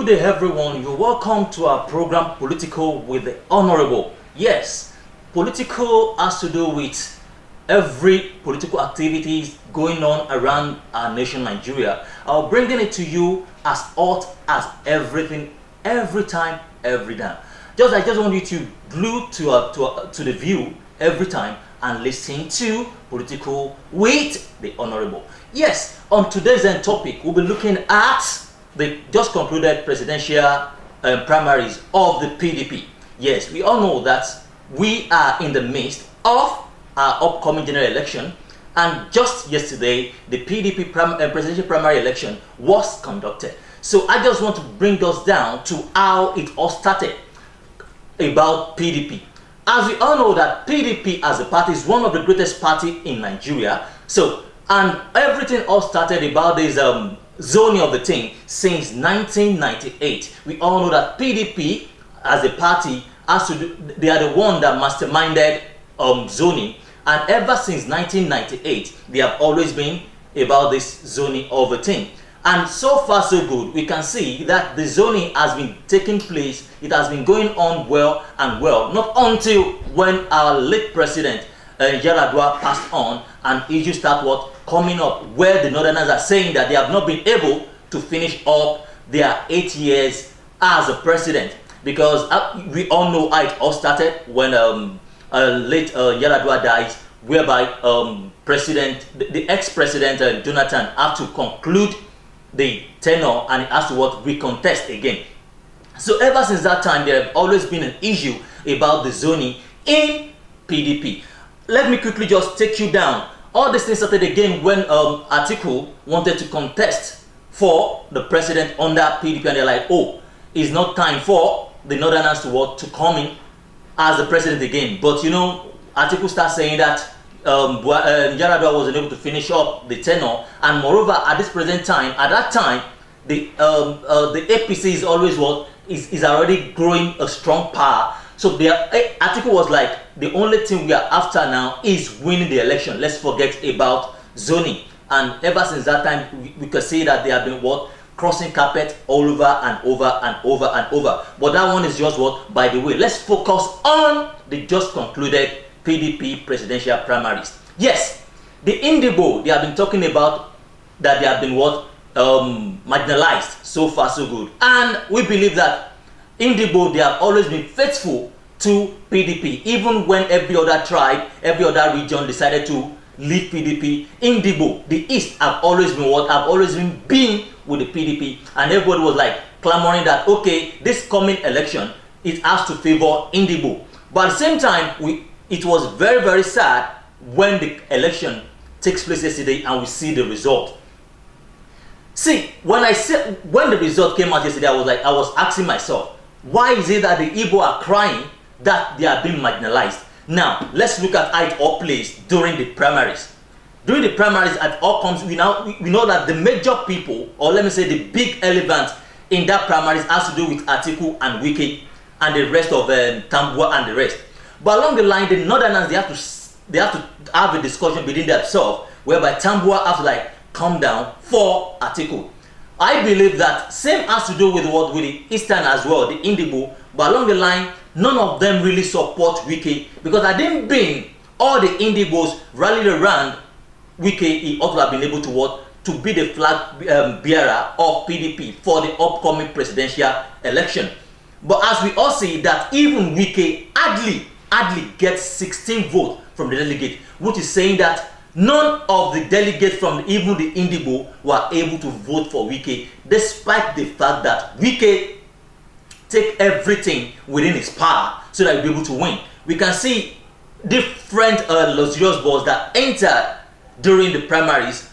Good day, everyone. You're welcome to our program Political with the Honorable. Yes, political has to do with every political activities going on around our nation, Nigeria. I'll bringing it to you as hot as everything, every time, every time. I just want you to glue to the view every time and listen to Political with the Honorable. Yes, on today's topic, we'll be looking at the just concluded presidential primaries of the PDP. Yes, we all know that we are in the midst of our upcoming general election, and just yesterday, the PDP presidential primary election was conducted. So I just want to bring us down to how it all started about PDP. As we all know that PDP as a party is one of the greatest party in Nigeria. So, and everything all started about this zoning of the thing since 1998. We all know that PDP as a party has to do, they are the one that masterminded zoning, and ever since 1998 they have always been about this zoning of the thing. And so far so good, we can see that the zoning has been taking place. It has been going on well and well, not until when our late president Yaradua passed on, and issues start coming up where the Northerners are saying that they have not been able to finish up their 8 years as a president, because we all know how it all started when late Yaradua dies, whereby the ex-president Jonathan had to conclude the tenure and it has to recontest again. So ever since that time, there have always been an issue about the zoning in PDP. Let me quickly just take you down. All these things started again when Atiku wanted to contest for the president under PDP, and they're like, oh, it's not time for the Northerners to come in as the president again. But you know, Atiku starts saying that Yaradua wasn't able to finish up the tenure, and moreover, at this present time, at that time, the APC is always is already growing a strong power. So Atiku was like, the only thing we are after now is winning the election. Let's forget about zoning. And ever since that time, we can see that they have been crossing carpet all over and over and over and over. But that one is just by the way. Let's focus on the just concluded PDP presidential primaries. Yes, the Indigo, they have been talking about that they have been marginalized. So far so good. And we believe that Indigo, they have always been faithful to PDP, even when every other tribe, every other region decided to leave PDP. Indigo, the East, have always been with the PDP, and everybody was like clamoring that okay, this coming election it has to favor Indigo. But at the same time, it was very, very sad when the election takes place yesterday and we see the result. See, when the result came out yesterday, I was asking myself, why is it that the Igbo are crying that they are being marginalized? Now, let's look at how it all plays during the primaries. During the primaries, at all comes, we know that the major people, or let me say the big elephant in that primaries, has to do with Atiku and Wike and the rest of Tambua and the rest. But along the line, the Northerners, they have to have a discussion between themselves, whereby Tambua have to come down for Atiku. I believe that same has to do with the Eastern as well, the Indigo, but along the line, none of them really support Wike, because I didn't bring all the Indigos rallied around Wike. He ought to have been able to be the flag bearer of PDP for the upcoming presidential election. But as we all see that even Wike hardly gets 16 votes from the delegate, which is saying that none of the delegates from even the Indigo were able to vote for Wike, despite the fact that Wike take everything within his power so that he'll be able to win. We can see different luxurious balls that entered during the primaries,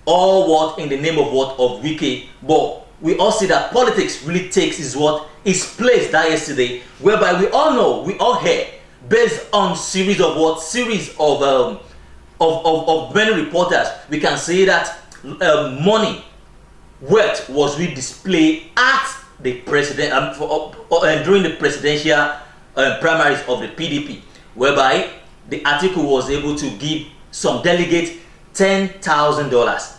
all in the name of of Wike. But we all see that politics really takes is place that yesterday, whereby we all know, we all hear, based on series of many reporters, we can say that money, wealth was really displayed at the president during the presidential primaries of the PDP, whereby the Atiku was able to give some delegates $10,000.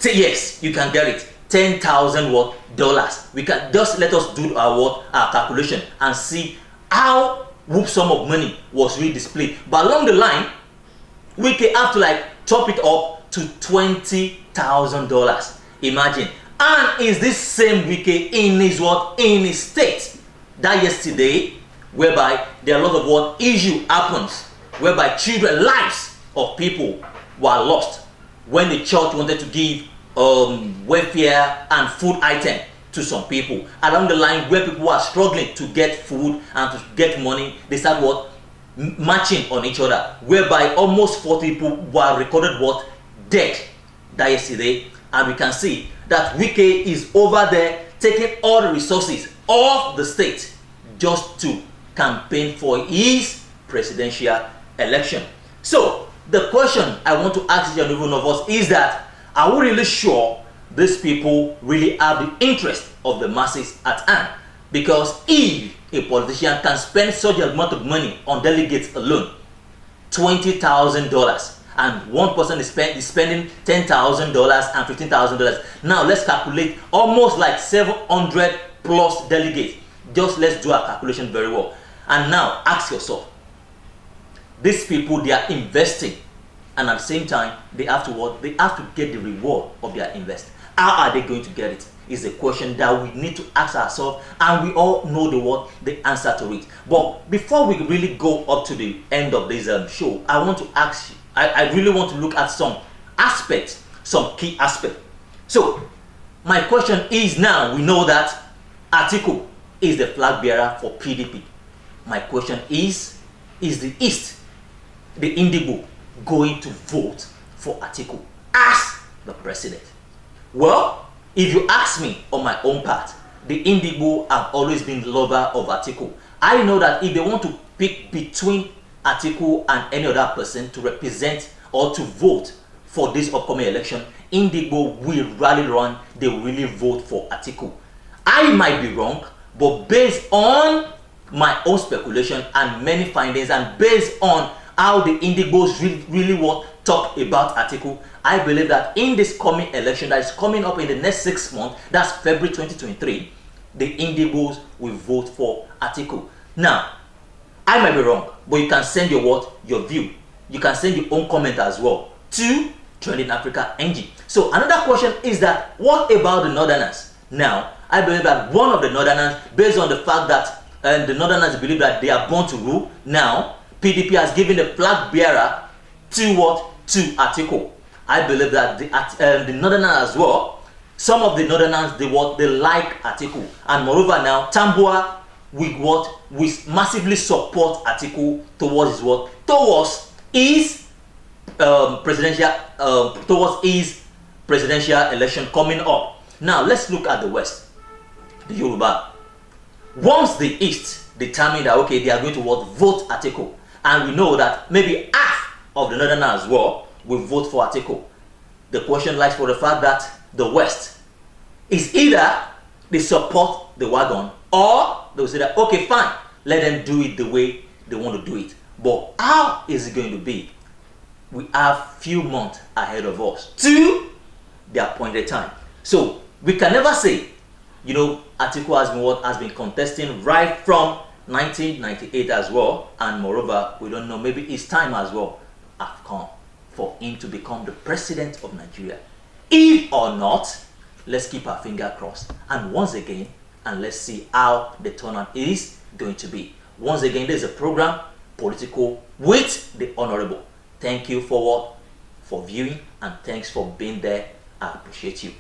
Yes, you can get it. 10,000 what dollars. We can just let us do our calculation and see how whoop sum of money was really displayed. But along the line, we can have to like chop it up to $20,000. Imagine. And is this same Wike in his what? In his state that yesterday, whereby there are a lot of what issue happens, whereby children, lives of people were lost when the church wanted to give welfare and food item to some people. Along the line where people are struggling to get food and to get money, they start what? Matching on each other, whereby almost 40 people were recorded what? Dead that yesterday. And we can see that Wike is over there taking all the resources of the state just to campaign for his presidential election. So the question I want to ask each and every one of us is that, are we really sure these people really have the interest of the masses at hand? Because if a politician can spend such an amount of money on delegates alone, $20,000, and one person is spending $10,000 and $15,000. Now let's calculate almost like 700 plus delegates. Just let's do our calculation very well. And now ask yourself, these people, they are investing, and at the same time they have to what? They have to get the reward of their invest. How are they going to get it? Is a question that we need to ask ourselves, and we all know the answer to it. But before we really go up to the end of this show, I want to ask you, I really want to look at some aspects, some key aspects. So my question is, now we know that Atiku is the flag bearer for PDP. My question is the East, the Indigo, going to vote for Atiku as the president? Well, if you ask me on my own part, the Indigo have always been lover of Atiku. I know that if they want to pick between Atiku and any other person to represent or to vote for this upcoming election, Indigo will rally around, they will really vote for Atiku. I might be wrong, but based on my own speculation and many findings, and based on how the Indigos really talk about Atiku, I believe that in this coming election that is coming up in the next 6 months, that's February 2023, the Indigos will vote for Atiku. Now, I might be wrong, but you can send your view. You can send your own comment as well to Trending Africa NG. So another question is that, what about the Northerners? Now, I believe that one of the Northerners, based on the fact that the Northerners believe that they are born to rule, now PDP has given the flag bearer to what? To Atiku. I believe that the Northerners as well, some of the Northerners, they like Atiku. And moreover now, Tambua we massively support Atiku towards his presidential election coming up. Now let's look at the West, the Yoruba. Once the East determine that okay, they are going to vote Atiku, and we know that maybe half of the Northerners as well will vote for Atiku, the question lies for the fact that the West is either they support the wagon, or they will say that okay, fine, let them do it the way they want to do it. But how is it going to be? We have few months ahead of us to the appointed time. So we can never say, Atiku has been contesting right from 1998 as well, and moreover, we don't know, maybe his time as well have come for him to become the president of Nigeria. If or not, let's keep our finger crossed. And once again, and let's see how the turnout is going to be. Once again, there's a program, Political with the Honorable. Thank you for viewing, and thanks for being there. I appreciate you.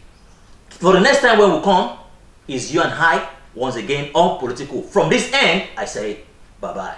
For the next time when we come, is you and I once again on Political. From this end, I say bye-bye.